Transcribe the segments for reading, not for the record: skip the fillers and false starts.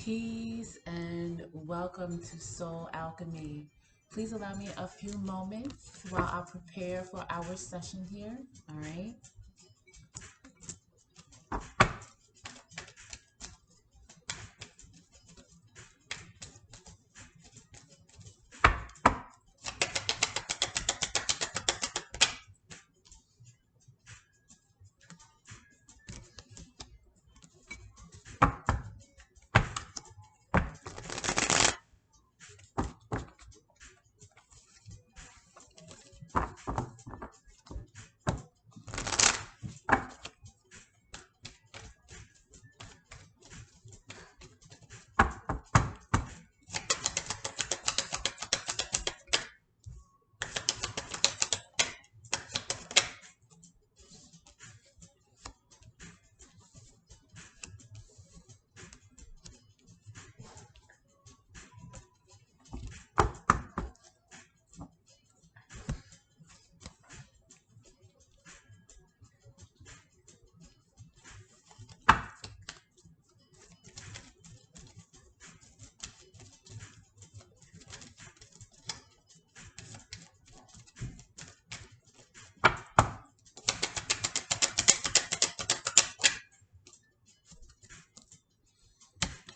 Peace and welcome to Soul Alchemy. Please allow me a few moments while I prepare for our session here. All right.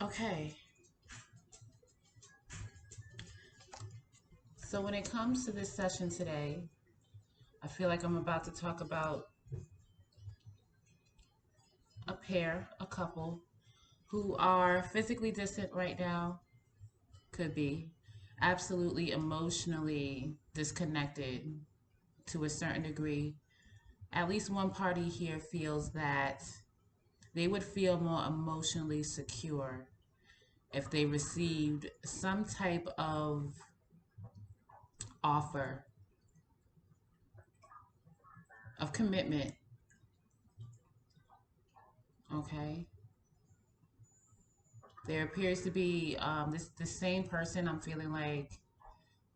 Okay. So when it comes to this session today, I feel like I'm about to talk about a couple who are physically distant right now, could be absolutely emotionally disconnected to a certain degree. At least one party here feels that they would feel more emotionally secure if they received some type of offer of commitment. Okay. There appears to be this the same person I'm feeling like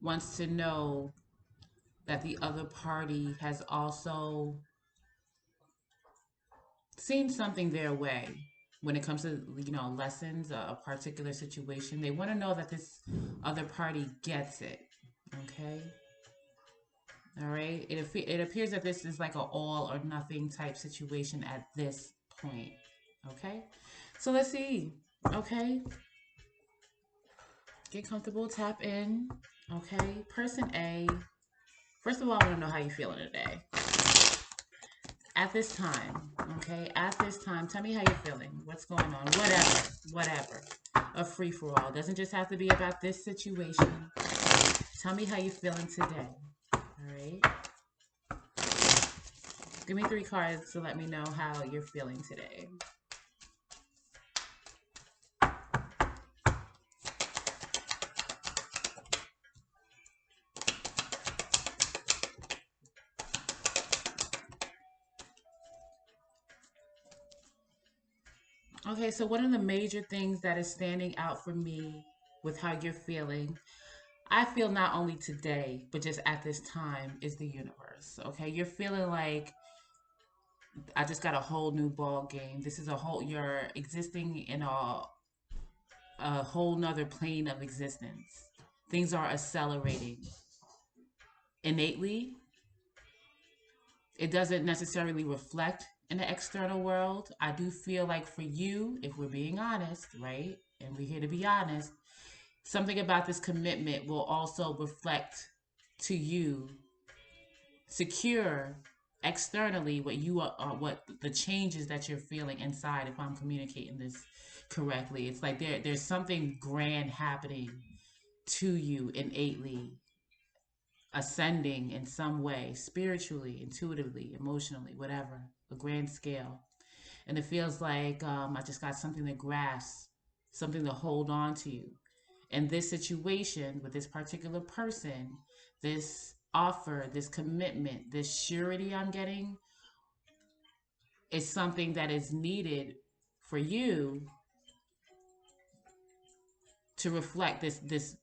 wants to know that the other party has also seen something their way when it comes to lessons, a particular situation. They want to know that this other party gets it. Okay. All right. It appears that this is like an all or nothing type situation at this point. Okay. So let's see. Okay. Get comfortable. Tap in. Okay. Person A. First of all, I want to know how you're feeling today. At this time, okay? At this time, tell me how you're feeling. What's going on? Whatever. A free for all. Doesn't just have to be about this situation. Tell me how you're feeling today. All right? Give me 3 cards to let me know how you're feeling today. Okay, so one of the major things that is standing out for me with how you're feeling, I feel not only today, but just at this time, is the universe. Okay, you're feeling like I just got a whole new ball game. This is you're existing in a whole nother plane of existence. Things are accelerating innately. It doesn't necessarily reflect in the external world. I do feel like for you, if we're being honest, right? And we're here to be honest, something about this commitment will also reflect to you, secure externally what you are, what the changes that you're feeling inside. If I'm communicating this correctly, it's like there's something grand happening to you innately, ascending in some way, spiritually, intuitively, emotionally, whatever, a grand scale. And it feels like I just got something to grasp, something to hold on to. And this situation with this particular person, this offer, this commitment, this surety I'm getting is something that is needed for you to reflect this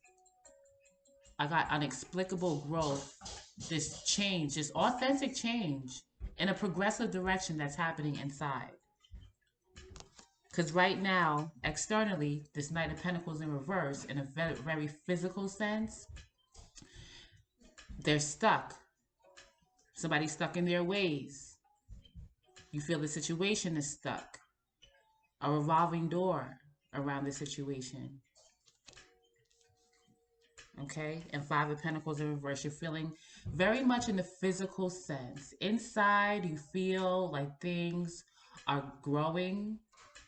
I got unexplicable growth, this change, this authentic change in a progressive direction that's happening inside. Because right now, externally, this Knight of Pentacles in reverse, in a very, very physical sense, they're stuck. Somebody's stuck in their ways. You feel the situation is stuck. A revolving door around the situation. Okay, and Five of Pentacles in reverse. You're feeling very much in the physical sense. Inside, you feel like things are growing,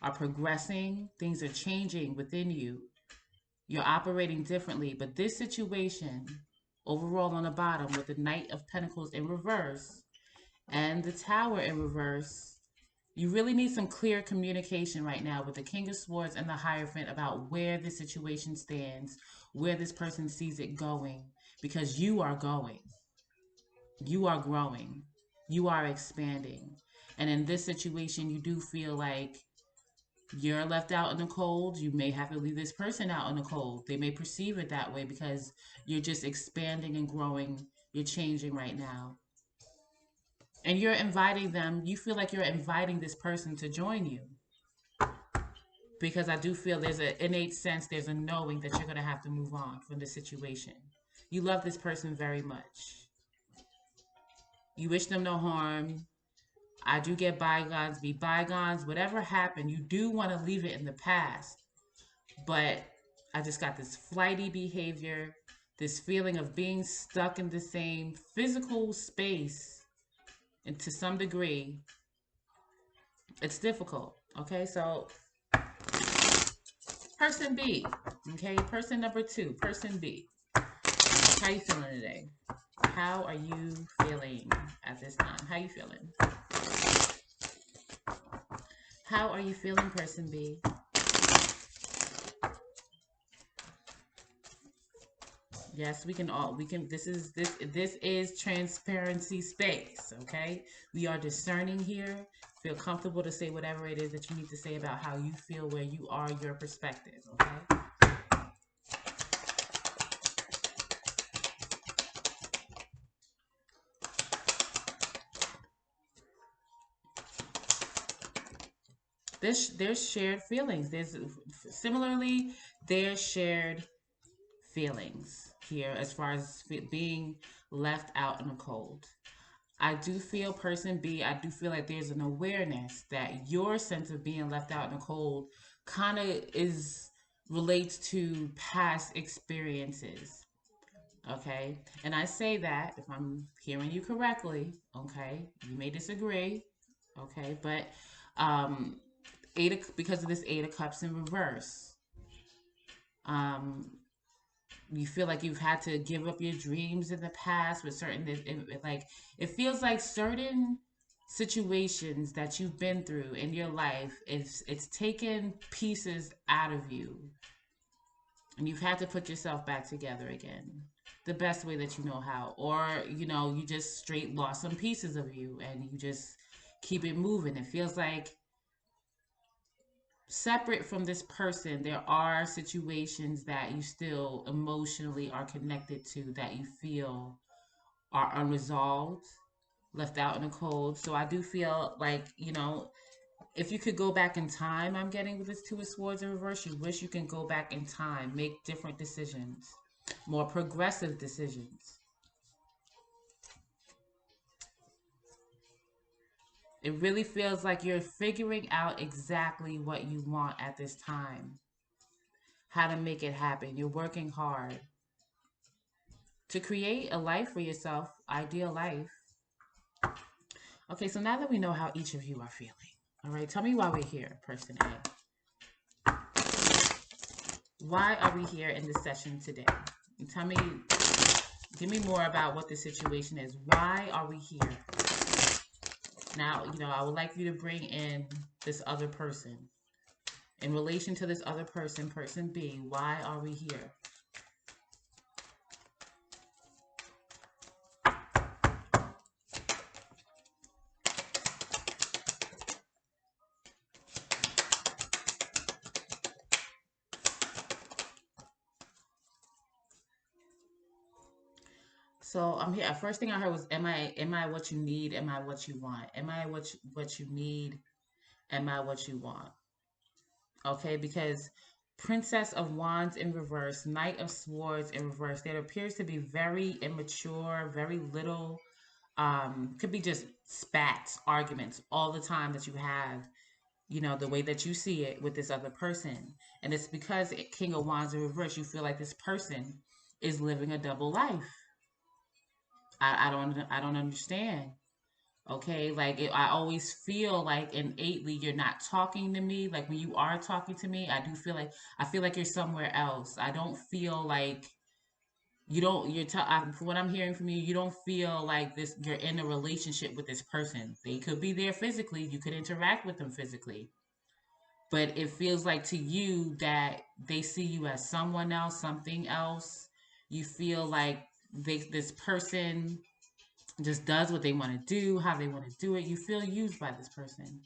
are progressing, things are changing within you. You're operating differently, but this situation, overall on the bottom with the Knight of Pentacles in reverse and the Tower in reverse, you really need some clear communication right now with the King of Swords and the Hierophant about where the situation stands, where this person sees it going, because you are going. You are growing. You are expanding. And in this situation, you do feel like you're left out in the cold. You may have to leave this person out in the cold. They may perceive it that way because you're just expanding and growing. You're changing right now. And you're inviting them. You feel like you're inviting this person to join you. Because I do feel there's an innate sense, there's a knowing that you're going to have to move on from the situation. You love this person very much. You wish them no harm. I do get bygones, be bygones. Whatever happened, you do want to leave it in the past. But I just got this flighty behavior, this feeling of being stuck in the same physical space. And to some degree, it's difficult. Okay, so person B. Okay, person number 2, person B. How you feeling today? How are you feeling at this time? How you feeling? How are you feeling, person B? Yes, this is transparency space, okay? We are discerning here. Feel comfortable to say whatever it is that you need to say about how you feel, where you are, your perspective, okay? There's shared feelings. There's shared feelings here as far as being left out in the cold. I do feel, person B, I do feel like there's an awareness that your sense of being left out in the cold kind of relates to past experiences. Okay. And I say that if I'm hearing you correctly, okay, you may disagree. Okay. But because of this Eight of Cups in reverse, um, you feel like you've had to give up your dreams in the past with certain like it feels like certain situations that you've been through in your life, it's taken pieces out of you and you've had to put yourself back together again the best way that you know how, or you just straight lost some pieces of you and you just keep it moving. It feels like separate from this person, there are situations that you still emotionally are connected to that you feel are unresolved, left out in the cold. So I do feel like, if you could go back in time, I'm getting with this Two of Swords in reverse, you wish you can go back in time, make different decisions, more progressive decisions. It really feels like you're figuring out exactly what you want at this time, how to make it happen. You're working hard to create a life for yourself, ideal life. Okay, so now that we know how each of you are feeling, all right, tell me why we're here, person A. Why are we here in this session today? Tell me, give me more about what the situation is. Why are we here? Now, I would like you to bring in this other person. In relation to this other person, person B, why are we here? So I'm here. First thing I heard was, am I what you need? Am I what you want? Am I what you need? Am I what you want? Okay, because Princess of Wands in reverse, Knight of Swords in reverse, there appears to be very immature, very little, could be just spats, arguments all the time that you have, the way that you see it with this other person. And it's because King of Wands in reverse, you feel like this person is living a double life. I don't understand. Okay, like I always feel like innately you're not talking to me. Like when you are talking to me, I feel like you're somewhere else. I don't feel like you don't. From what I'm hearing from you, you don't feel like this. You're in a relationship with this person. They could be there physically. You could interact with them physically, but it feels like to you that they see you as someone else, something else. You feel like this person just does what they want to do, how they want to do it. You feel used by this person.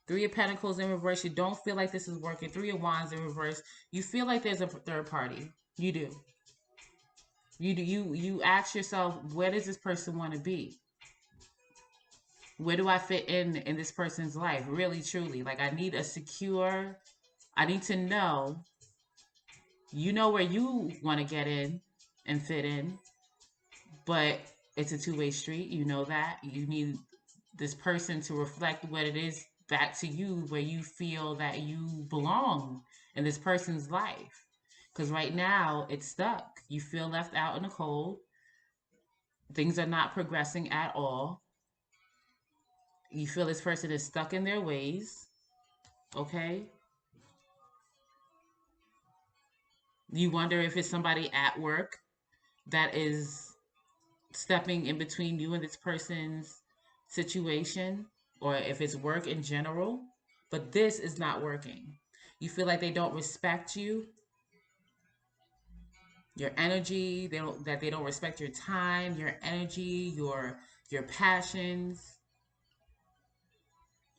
Three of Pentacles in reverse. You don't feel like this is working. Three of Wands in reverse. You feel like there's a third party. You do. You do. You ask yourself, where does this person want to be? Where do I fit in this person's life? Really, truly. Like I need a secure. I need to know. You know where you want to get in and fit in, but it's a two-way street. You know that. You need this person to reflect what it is back to you, where you feel that you belong in this person's life. Because right now it's stuck. You feel left out in the cold. Things are not progressing at all. You feel this person is stuck in their ways. Okay. You wonder if it's somebody at work that is stepping in between you and this person's situation, or if it's work in general, but this is not working. You feel like they don't respect you, your energy, they don't respect your time, your energy, your passions,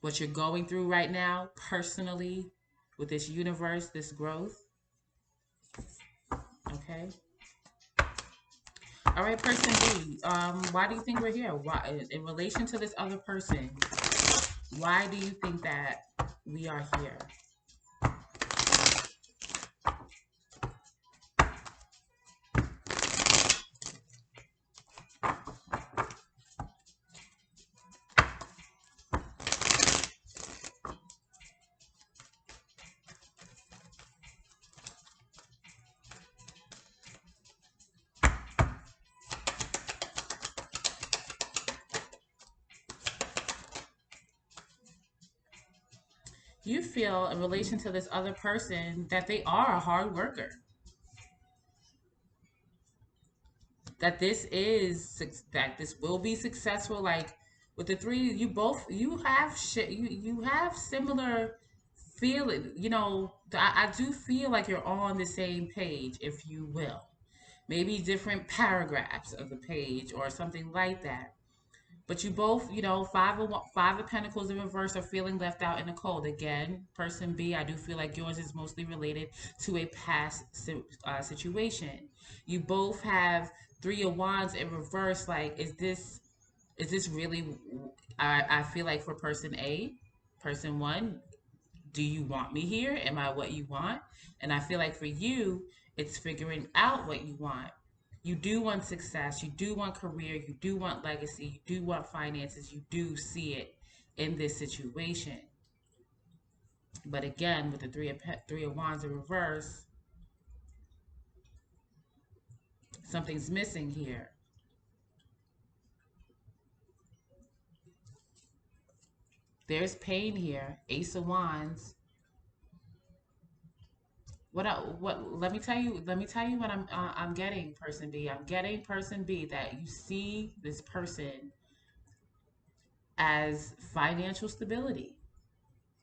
what you're going through right now personally with this universe, this growth. Okay. All right, person B. Why do you think we're here? Why, in relation to this other person, why do you think that we are here? You feel in relation to this other person that they are a hard worker, that this will be successful. Like with the three, you have you have similar feeling. I do feel like you're on the same page, if you will. Maybe different paragraphs of the page or something like that. But you both, five of Pentacles in reverse are feeling left out in the cold. Again, person B, I do feel like yours is mostly related to a past situation. You both have Three of Wands in reverse. Like, is this really? I feel like for person A, person one, do you want me here? Am I what you want? And I feel like for you, it's figuring out what you want. You do want success, you do want career, you do want legacy, you do want finances, you do see it in this situation. But again, with the three of Wands in reverse, something's missing here. There's pain here. Ace of Wands. What? Let me tell you what I'm getting. Person B. I'm getting person B that you see this person as financial stability.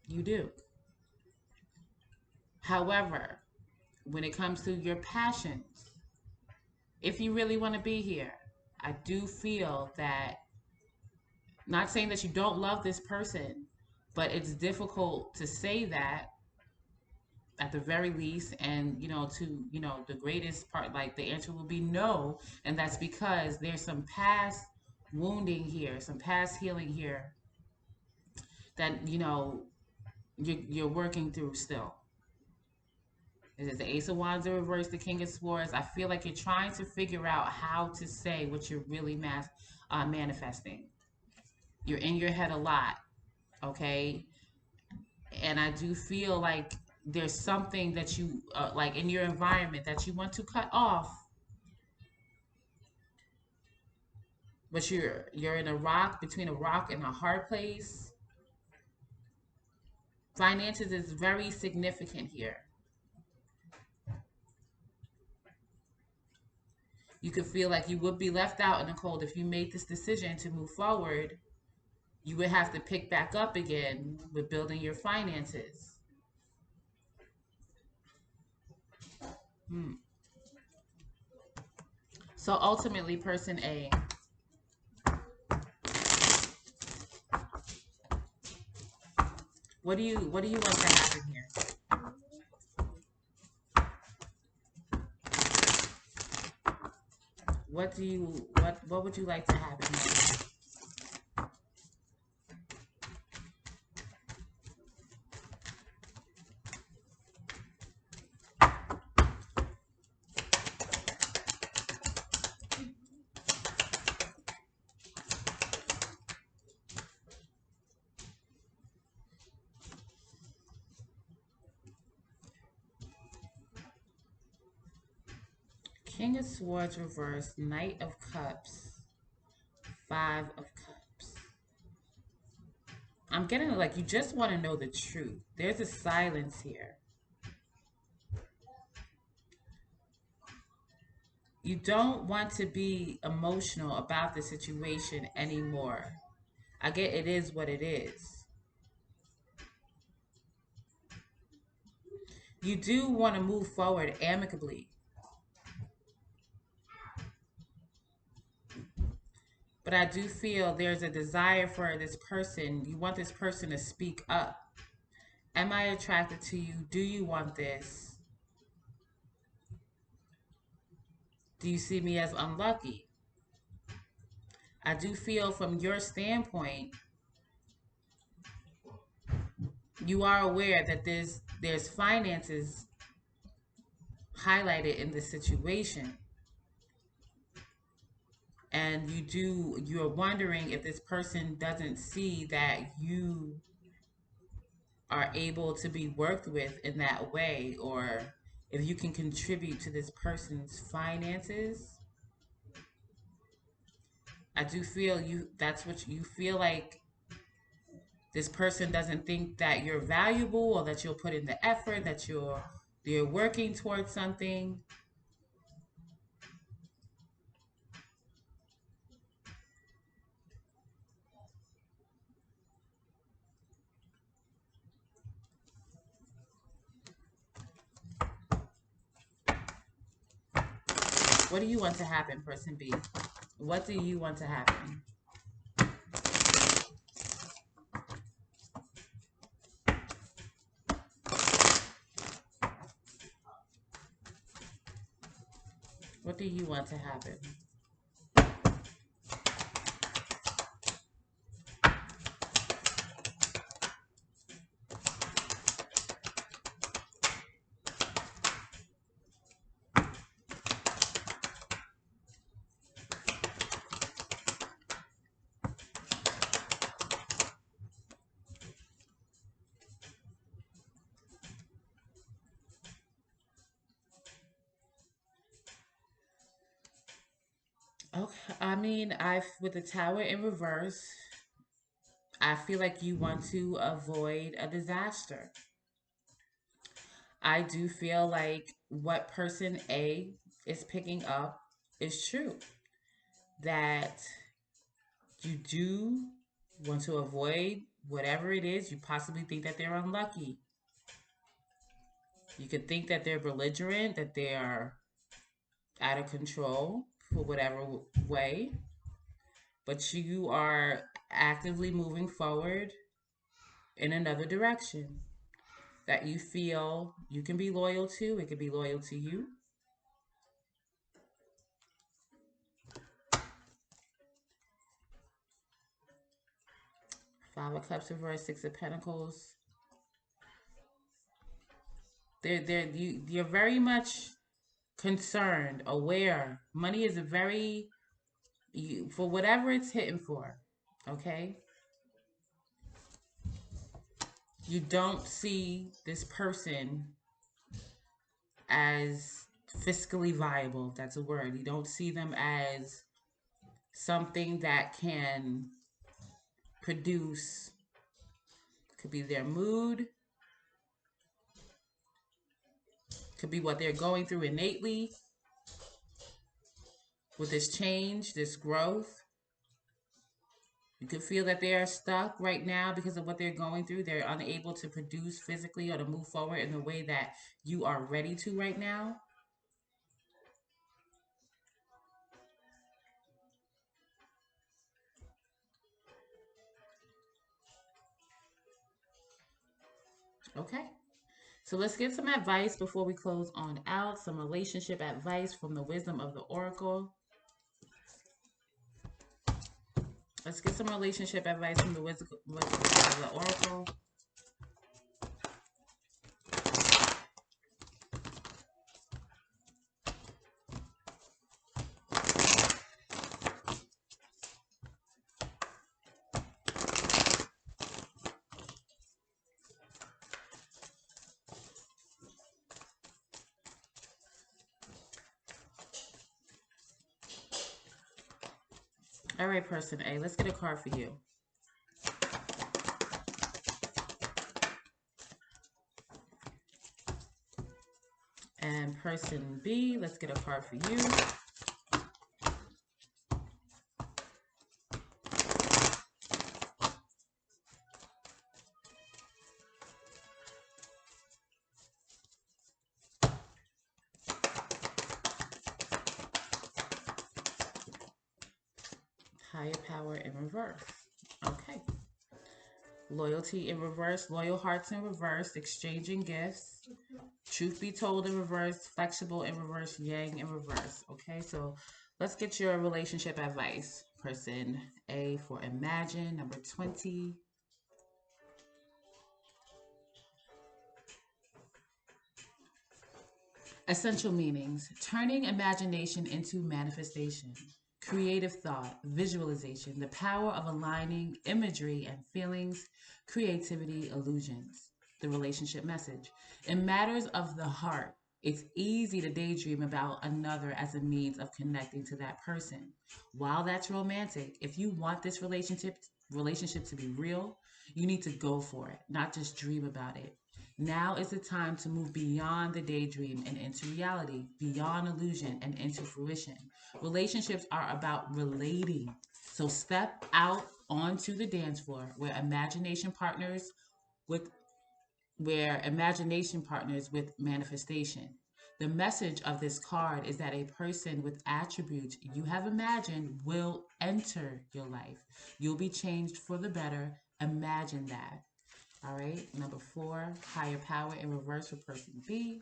You do. However, when it comes to your passions, if you really want to be here, I do feel that, not saying that you don't love this person, but it's difficult to say that at the very least. And, the greatest part, like the answer will be no. And that's because there's some past wounding here, some past healing here that you're working through still. It is the Ace of Wands in reverse, the King of Swords. I feel like you're trying to figure out how to say what you're really manifesting. You're in your head a lot, okay? And I do feel like there's something that you like in your environment that you want to cut off, but you're in a rock between a rock and a hard place. Finances is very significant here. You could feel like you would be left out in the cold if you made this decision to move forward. You would have to pick back up again with building your finances. Hmm. So ultimately, person A, what do you want to happen here? What would you like to happen here? King of Swords reversed, Knight of Cups, Five of Cups. I'm getting like you just want to know the truth. There's a silence here. You don't want to be emotional about the situation anymore. I get it is what it is. You do want to move forward amicably. But I do feel there's a desire for this person. You want this person to speak up. Am I attracted to you? Do you want this? Do you see me as unlucky? I do feel from your standpoint, you are aware that there's finances highlighted in this situation. And you're wondering if this person doesn't see that you are able to be worked with in that way, or if you can contribute to this person's finances. I do feel that's what you feel like. This person doesn't think that you're valuable or that you'll put in the effort, that you're working towards something. What do you want to happen, person B? What do you want to happen? What do you want to happen? Okay, I mean, I with the tower in reverse, I feel like you want to avoid a disaster. I do feel like what person A is picking up is true. That you do want to avoid whatever it is. You possibly think that they're unlucky. You could think that they're belligerent, that they are out of control for whatever way. But you are actively moving forward in another direction that you feel you can be loyal to. It could be loyal to you. Five of Cups reverse, Six of Pentacles. You're very much concerned, aware. Money is a very, for whatever it's hitting for, okay? You don't see this person as fiscally viable. That's a word. You don't see them as something that can produce, could be their mood, could be what they're going through innately with this change, this growth. You could feel that they are stuck right now because of what they're going through. They're unable to produce physically or to move forward in the way that you are ready to right now. Okay. So let's get some advice before we close on out. Some relationship advice from the wisdom of the Oracle. Let's get some relationship advice from the wisdom of the Oracle. All right, person A, let's get a card for you. And person B, let's get a card for you. Higher power in reverse. Okay. Loyalty in reverse. Loyal hearts in reverse. Exchanging gifts. Truth be told in reverse. Flexible in reverse. Yang in reverse. Okay, so let's get your relationship advice. Person A for Imagine, number 20. Essential meanings: turning imagination into manifestation, creative thought, visualization, the power of aligning imagery and feelings, creativity, illusions. The relationship message: in matters of the heart, it's easy to daydream about another as a means of connecting to that person. While that's romantic, if you want this relationship to be real, you need to go for it, not just dream about it. Now is the time to move beyond the daydream and into reality, beyond illusion and into fruition. Relationships are about relating. So step out onto the dance floor with imagination partners with manifestation. The message of this card is that a person with attributes you have imagined will enter your life. You'll be changed for the better. Imagine that. All right, number 4, higher power in reverse for person B.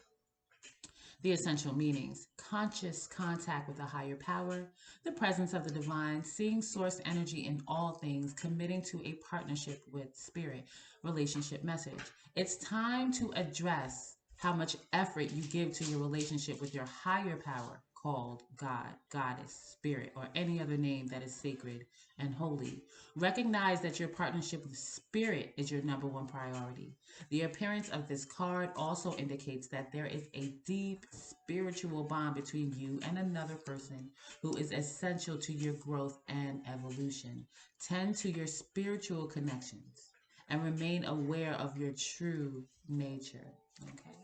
The essential meanings: conscious contact with a higher power, the presence of the divine, seeing source energy in all things, committing to a partnership with spirit. Relationship message: it's time to address how much effort you give to your relationship with your higher power, called God, Goddess, Spirit, or any other name that is sacred and holy. Recognize that your partnership with Spirit is your number one priority. The appearance of this card also indicates that there is a deep spiritual bond between you and another person who is essential to your growth and evolution. Tend to your spiritual connections and remain aware of your true nature. Okay,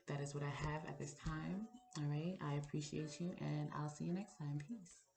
that is what I have at this time. All right, I appreciate you, and I'll see you next time. Peace.